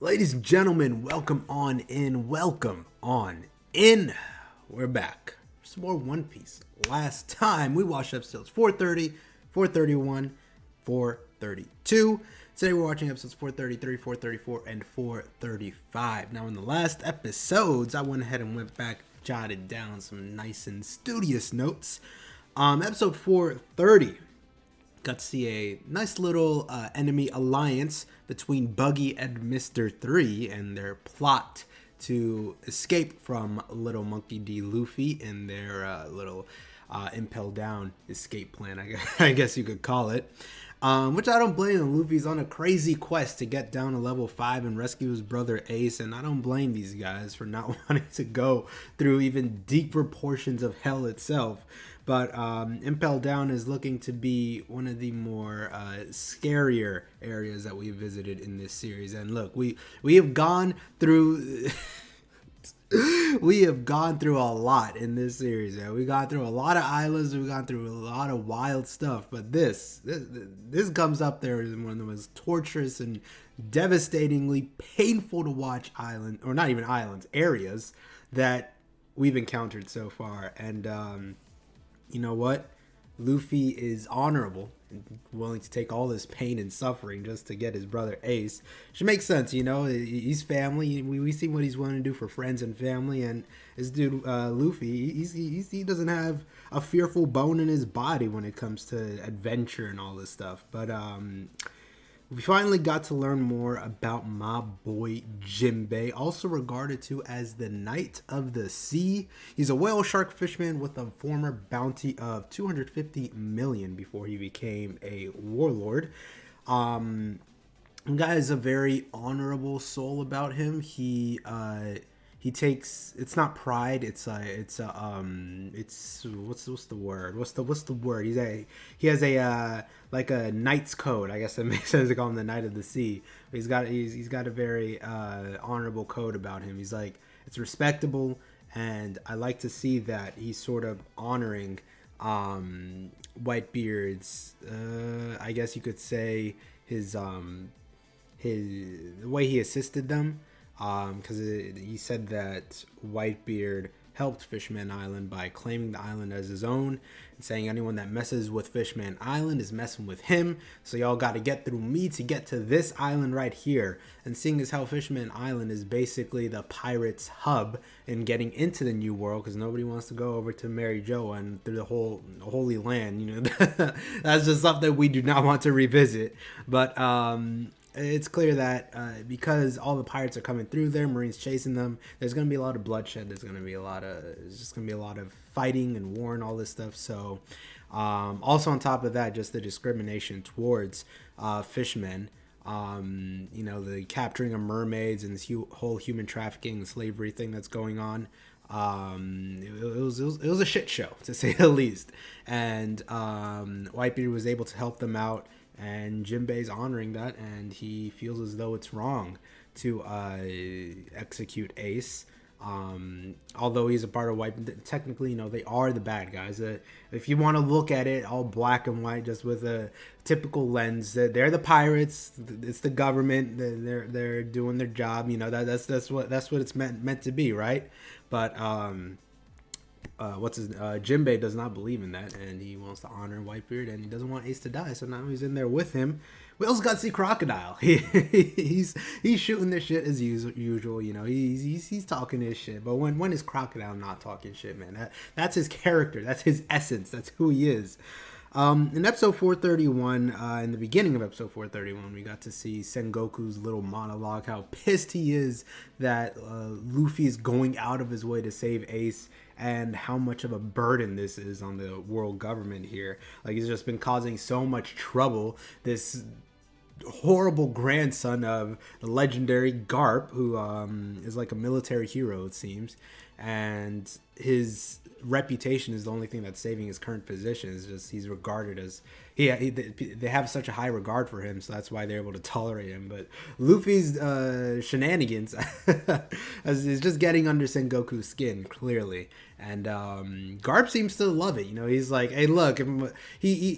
Ladies and gentlemen, welcome on in. Welcome on in. We're back. Some more One Piece. Last time we watched episodes 430, 431, 432. Today we're watching episodes 433, 434, and 435. Now in the last episodes, I went ahead and went back, jotted down some nice and studious notes. Episode 430. Got to see a nice little enemy alliance between Buggy and Mr. 3 and their plot to escape from Little Monkey D. Luffy and their little impel down escape plan, I guess you could call it. Which I don't blame him. Luffy's on a crazy quest to get down to level 5 and rescue his brother Ace, and I don't blame these guys for not wanting to go through even deeper portions of hell itself. But Impel Down is looking to be one of the more scarier areas that we've visited in this series. And look, we have gone through we have gone through a lot in this series. Yeah? We've gone through a lot of islands. We've gone through a lot of wild stuff. But this comes up there as one of the most torturous and devastatingly painful to watch island, or not even islands, areas that we've encountered so far. And you know what? Luffy is honorable and willing to take all this pain and suffering just to get his brother Ace. Which makes sense, you know. He's family. We see what he's willing to do for friends and family. And this dude, Luffy, he doesn't have a fearful bone in his body when it comes to adventure and all this stuff. But we finally got to learn more about my boy Jinbei, also regarded to as the Knight of the Sea. He's a whale shark fisherman with a former bounty of 250 million before he became a warlord. Guy has a very honorable soul about him. He takes, it's not pride, it's what's the word? What's the word? He has a like a knight's code. I guess that makes sense to call him the Knight of the Sea. He's got a very honorable code about him. He's like, it's respectable, and I like to see that he's sort of honoring Whitebeard's I guess you could say his the way he assisted them. Because he said that Whitebeard helped Fishman Island by claiming the island as his own and saying anyone that messes with Fishman Island is messing with him. So y'all got to get through me to get to this island right here. And seeing as how Fishman Island is basically the pirates' hub in getting into the New World, because nobody wants to go over to Mary Jo and through the whole Holy Land. You know, that's just something we do not want to revisit. But it's clear that because all the pirates are coming through there, Marines chasing them, there's going to be a lot of bloodshed. There's just going to be a lot of fighting and war and all this stuff. So also on top of that, just the discrimination towards fishermen, you know, the capturing of mermaids and this whole human trafficking and slavery thing that's going on. It was a shit show, to say the least. And Whitebeard was able to help them out. And Jinbei's honoring that, and he feels as though it's wrong to execute Ace. Although he's a part of White, technically, you know, they are the bad guys. If you want to look at it all black and white, just with a typical lens, they're the pirates. It's the government. They're doing their job. You know, that's what it's meant to be, right? But Jinbei does not believe in that, and he wants to honor Whitebeard, and he doesn't want Ace to die, so now he's in there with him. We also got to see Crocodile. He's shooting this shit as usual, you know. He's talking his shit, but when is Crocodile not talking shit, man? That's his character. That's his essence. That's who he is. In episode 431, in the beginning of episode 431, we got to see Sengoku's little monologue, how pissed he is that Luffy is going out of his way to save Ace, and how much of a burden this is on the world government here. Like, he's just been causing so much trouble. This horrible grandson of the legendary Garp, who is like a military hero, it seems, and his reputation is the only thing that's saving his current position. Is just he's regarded as they have such a high regard for him, so that's why they're able to tolerate him. But Luffy's shenanigans is just getting under Sengoku's skin, clearly. And Garp seems to love it. You know, he's like, hey, look, he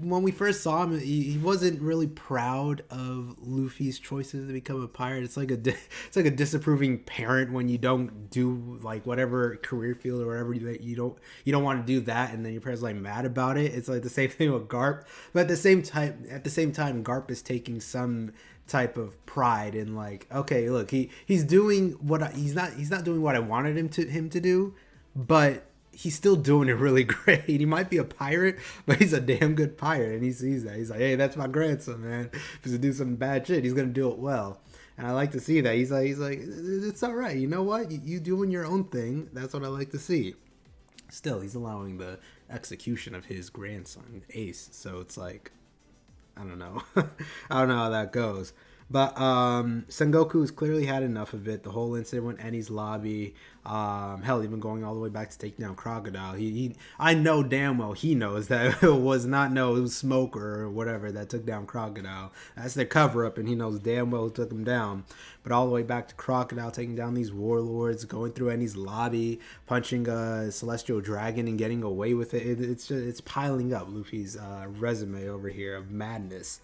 when we first saw him, he wasn't really proud of Luffy's choices to become a pirate. It's like a disapproving parent when you don't do like whatever career field or whatever you don't want to do that, and then your parents like mad about it. It's like the same thing with Garp, but at the same time, Garp is taking some type of pride in like, okay, look, he's doing what he's not doing what I wanted him to do. But he's still doing it really great. He might be a pirate, but he's a damn good pirate, and he sees that. He's like, hey, that's my grandson, man. If he's to do some bad shit, he's gonna do it well. And I like to see that. He's like, it's all right. You know what? You doing your own thing. That's what I like to see. Still, he's allowing the execution of his grandson, Ace. So it's like, I don't know. I don't know how that goes. But Sengoku's clearly had enough of it. The whole incident with Eni's lobby, hell, even going all the way back to take down Crocodile. I know damn well he knows that it was Smoke or whatever that took down Crocodile. That's their cover up, and he knows damn well who took him down. But all the way back to Crocodile, taking down these warlords, going through Eni's lobby, punching a Celestial Dragon and getting away with it. It's piling up, Luffy's resume over here of madness.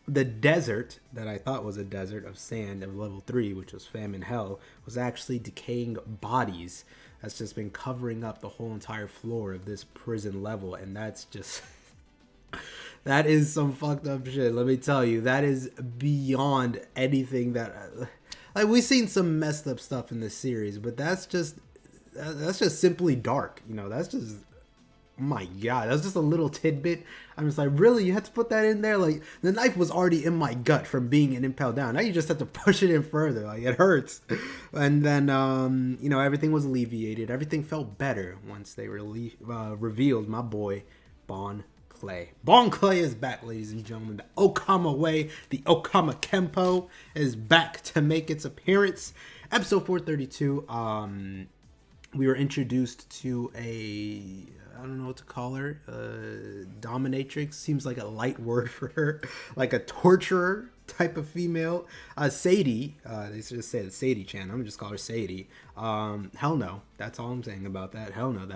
The desert that I thought was a desert of sand of level 3, which was Famine Hell, was actually decaying bodies. That's just been covering up the whole entire floor of this prison level, and that's just... that is some fucked up shit, let me tell you. That is beyond anything that... like, we've seen some messed up stuff in this series, but that's just simply dark, you know. That's just... my god, that's just a little tidbit. I'm just like, really? You had to put that in there? Like, the knife was already in my gut from being an impaled down. Now you just have to push it in further. Like, it hurts. And then, you know, everything was alleviated. Everything felt better once they revealed my boy, Bon Clay. Bon Clay is back, ladies and gentlemen. The Okama way, the Okama Kempo is back to make its appearance. Episode 432, we were introduced to I don't know what to call her. Dominatrix seems like a light word for her. Like a torturer type of female. Sadie. They should just say the Sadie-chan. I'm gonna just call her Sadie. Hell no. That's all I'm saying about that. Hell no.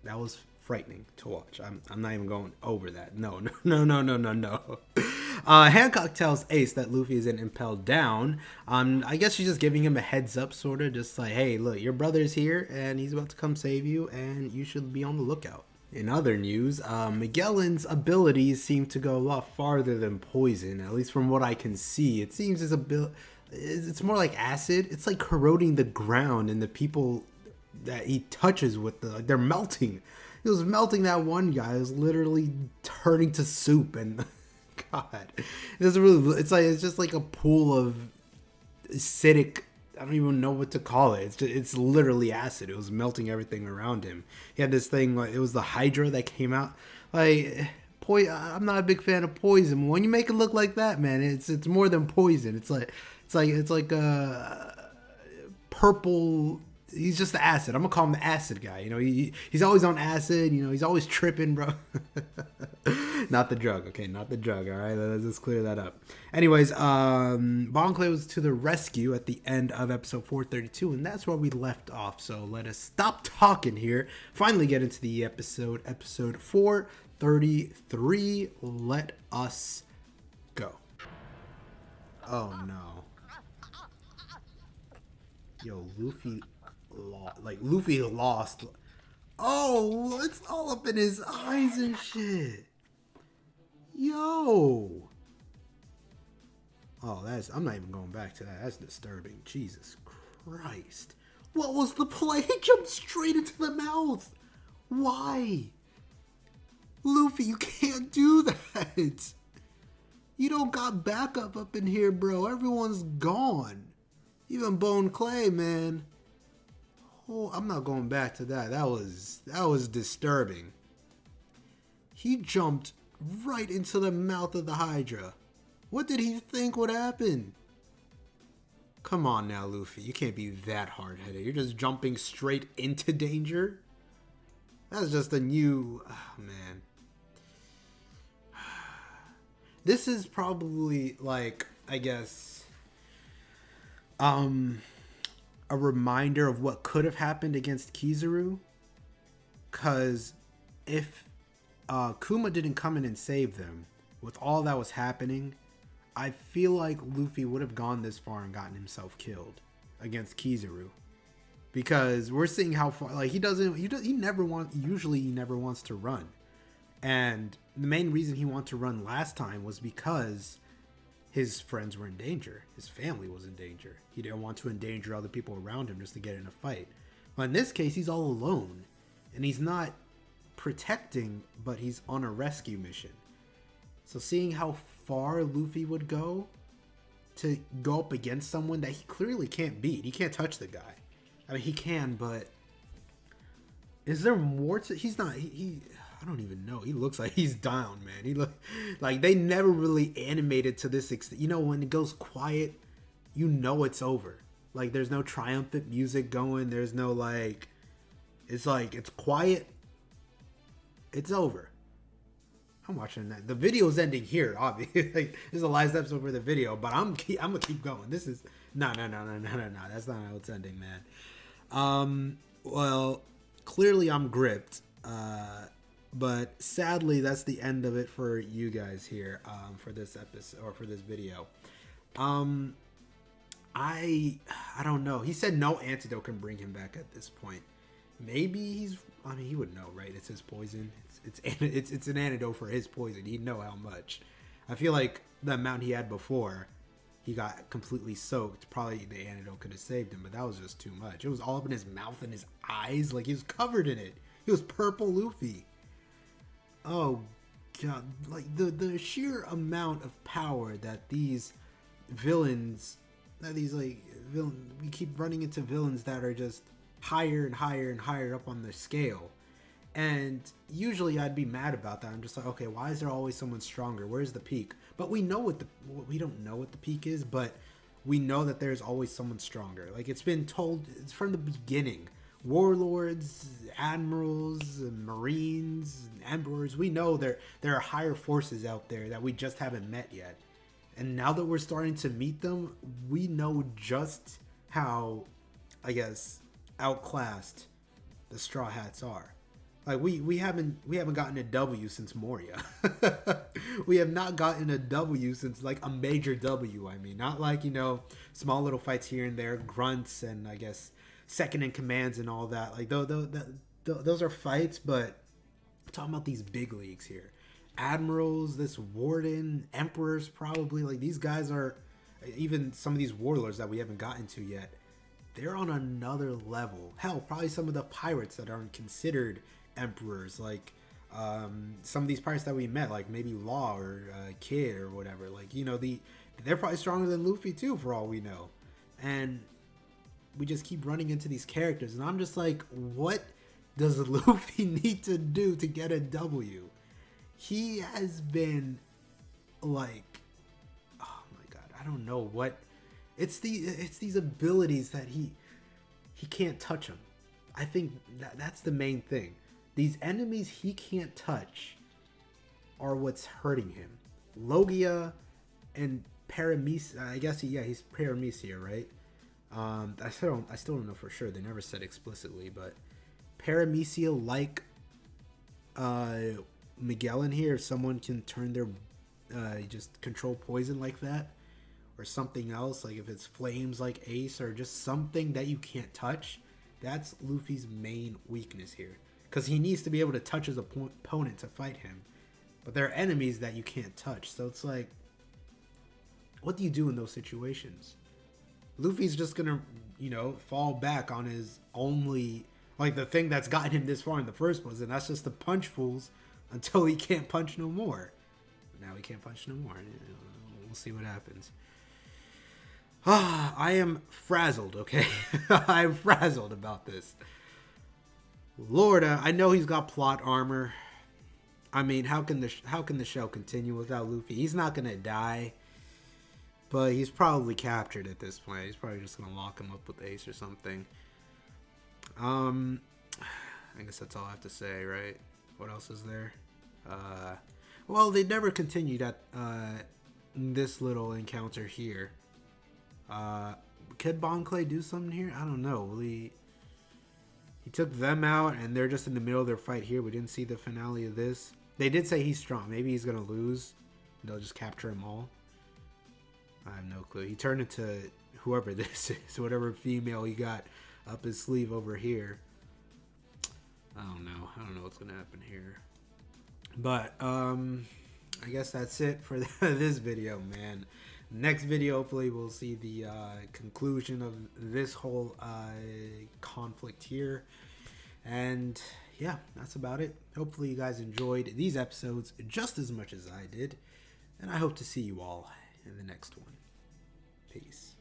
That was frightening to watch. I'm not even going over that. No. Hancock tells Ace that Luffy isn't impelled down. I guess she's just giving him a heads up, sort of, just like, hey, look, your brother's here and he's about to come save you, and you should be on the lookout. In other news, Magellan's abilities seem to go a lot farther than poison, at least from what I can see. It seems it's more like acid. It's like corroding the ground, and the people that he touches with, they're melting. He was melting that one guy. It was literally turning to soup, and God, it's just like a pool of acidic. I don't even know what to call it. It's literally acid. It was melting everything around him. He had this thing, like, it was the Hydra that came out. Like, I'm not a big fan of poison. When you make it look like that, man, it's more than poison. It's like a purple. He's just the acid. I'm gonna call him the acid guy. You know, he's always on acid. You know, he's always tripping, bro. Not the drug, okay? Not the drug. All right, let's just clear that up. Anyways, Bon Clay was to the rescue at the end of episode 432, and that's where we left off. So let us stop talking here. Finally, get into the episode 433. Let us go. Oh no. Yo, Luffy lost. Oh, it's all up in his eyes and shit. Yo. Oh, I'm not even going back to that. That's disturbing. Jesus Christ. What was the play? He jumped straight into the mouth. Why? Luffy, you can't do that. You don't got backup up in here, bro. Everyone's gone. Even Bone Clay, man. Oh, I'm not going back to that. That was disturbing. He jumped right into the mouth of the Hydra. What did he think would happen? Come on now, Luffy. You can't be that hard-headed. You're just jumping straight into danger? That's just a new... Oh, man. this is probably like, I guess, a reminder of what could have happened against Kizaru. Because if Kuma didn't come in and save them, with all that was happening, I feel like Luffy would have gone this far and gotten himself killed against Kizaru. Because we're seeing how far, like, he never wants to run. And the main reason he wanted to run last time was because his friends were in danger. His family was in danger. He didn't want to endanger other people around him just to get in a fight. But in this case, he's all alone. And he's not protecting, but he's on a rescue mission. So seeing how far Luffy would go to go up against someone that he clearly can't beat. He can't touch the guy. I mean, he can, but is there more to... He's not... I don't even know. He looks like he's down, man. He look like they never really animated to this extent. You know, when it goes quiet, you know it's over. Like, there's no triumphant music going. There's no, like... It's like, it's quiet. It's over. I'm watching that. The video's ending here, obviously. Like, this is the last episode for the video, but I'm gonna keep going. This is... No. That's not how it's ending, man. Well, clearly I'm gripped. But sadly, that's the end of it for you guys here, for this episode or for this video. I don't know. He said no antidote can bring him back at this point. Maybe he would know, right? It's his poison. It's an antidote for his poison. He'd know how much. I feel like the amount he had before, he got completely soaked. Probably the antidote could have saved him, but that was just too much. It was all up in his mouth and his eyes. Like, he was covered in it. He was purple Luffy. Oh god, like the sheer amount of power that these villains, we keep running into villains that are just higher and higher and higher up on the scale. And usually I'd be mad about that. I'm just like, okay, why is there always someone stronger? Where's the peak? But we don't know what the peak is, but we know that there's always someone stronger. Like, it's been told, it's from the beginning. Warlords, admirals, marines, emperors, we know there are higher forces out there that we just haven't met yet. And now that we're starting to meet them, we know just how, I guess, outclassed the Straw Hats are. Like, we haven't gotten a W since Moria. We have not gotten a W since, like, a major W. I mean, not like, you know, small little fights here and there, grunts and, I guess, second in commands and all that. Like, those are fights, but I'm talking about these big leagues here. Admirals, this warden, emperors, probably. Like, these guys are, even some of these warlords that we haven't gotten to yet, they're on another level. Hell, probably some of the pirates that aren't considered emperors, like some of these pirates that we met, like maybe Law or Kid or whatever. Like, you know, they're probably stronger than Luffy too, for all we know. And we just keep running into these characters, and I'm just like, what does Luffy need to do to get a W? He has been like, oh my god, I don't know what. It's these abilities that he can't touch them. I think that's the main thing. These enemies he can't touch are what's hurting him. Logia and Paramecia. I guess he's Paramecia, right? I still don't know for sure. They never said explicitly, but Paramecia, like Miguel in here, if someone can turn their just control poison like that, or something else, like if it's flames like Ace, or just something that you can't touch, that's Luffy's main weakness here. Because he needs to be able to touch his opponent to fight him. But there are enemies that you can't touch. So it's like, what do you do in those situations? Luffy's just going to, you know, fall back on his only, like, the thing that's gotten him this far in the first place. And that's just to punch fools until he can't punch no more. But now he can't punch no more. We'll see what happens. I am frazzled, okay? I'm frazzled about this. Lord, I know he's got plot armor. I mean, how can the show continue without Luffy? He's not gonna die, but he's probably captured at this point. He's probably just gonna lock him up with Ace or something. I guess that's all I have to say, right? What else is there? Well, they never continued at this little encounter here. Could Bon Clay do something here? I don't know. Will he took them out, and they're just in the middle of their fight here. We didn't see the finale of this. They did say he's strong. Maybe he's going to lose. They'll just capture him all. I have no clue. He turned into whoever this is. Whatever female he got up his sleeve over here. I don't know. I don't know what's going to happen here. But, I guess that's it for this video, man. Next video, hopefully, we'll see the conclusion of this whole conflict here. And yeah, that's about it. Hopefully, you guys enjoyed these episodes just as much as I did. And I hope to see you all in the next one. Peace.